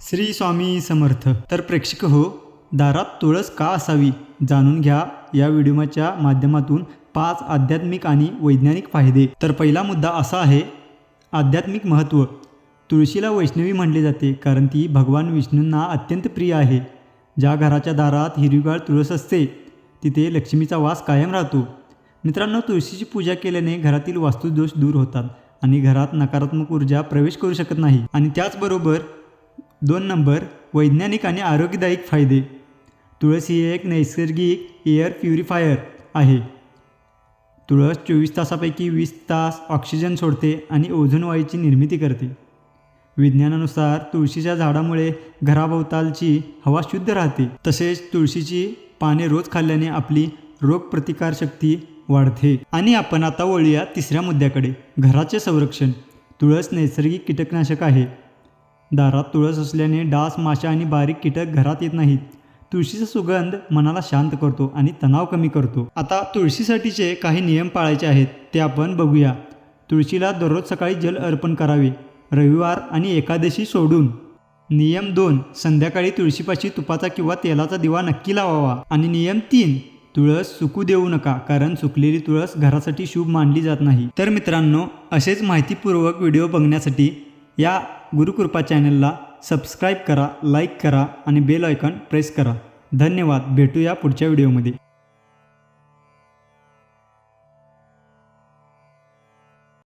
श्री स्वामी समर्थ. तर प्रेक्षक हो, दारात तुळस का असावी जाणून घ्या या व्हिडिओच्या माध्यमातून 5 आध्यात्मिक आणि वैज्ञानिक फायदे. तर पहिला मुद्दा असा आहे, आध्यात्मिक महत्त्व. तुळशीला वैष्णवी म्हटले जाते कारण ती भगवान विष्णूंना अत्यंत प्रिय आहे. ज्या घराच्या दारात हिरवीगार तुळस असते तिथे लक्ष्मीचा वास कायम राहतो. मित्रांनो, तुळशीची पूजा केल्याने घरातील वास्तुदोष दूर होतात आणि घरात नकारात्मक ऊर्जा प्रवेश करू शकत नाही. आणि त्याचबरोबर 2 नंबर, वैज्ञानिक आणि आरोग्यदायक फायदे. तुळस ही एक नैसर्गिक एअर प्युरिफायर आहे. तुळस 24 तासापैकी 20 तास ऑक्सिजन सोडते आणि ओझोन वायूची निर्मिती करते. विज्ञानानुसार तुळशीच्या झाडामुळे घराभोवतालची हवा शुद्ध राहते. तसेच तुळशीची पाने रोज खाल्ल्याने आपली रोगप्रतिकारशक्ती वाढते. आणि आपण आता वळूया तिसऱ्या मुद्द्याकडे, घराचे संरक्षण. तुळस नैसर्गिक कीटकनाशक आहे. दारात तुळस असल्याने डास, माशा आणि बारीक कीटक घरात येत नाहीत. तुळशीचा सुगंध मनाला शांत करतो आणि तणाव कमी करतो. आता तुळशीसाठीचे काही नियम पाळायचे आहेत ते आपण बघूया. तुळशीला दररोज सकाळी जल अर्पण करावे, रविवार आणि एकादशी सोडून. नियम 2, संध्याकाळी तुळशीपाशी तुपाचा किंवा तेलाचा दिवा नक्की लावावा. आणि नियम 3, तुळस सुकू देऊ नका कारण सुकलेली तुळस घरासाठी शुभ मानली जात नाही. तर मित्रांनो, असेच माहितीपूर्वक व्हिडिओ बघण्यासाठी या गुरुकृपा चॅनलला सबस्क्राईब करा, लाईक करा आणि बेल आयकॉन प्रेस करा. धन्यवाद. भेटूया पुढच्या व्हिडिओमध्ये.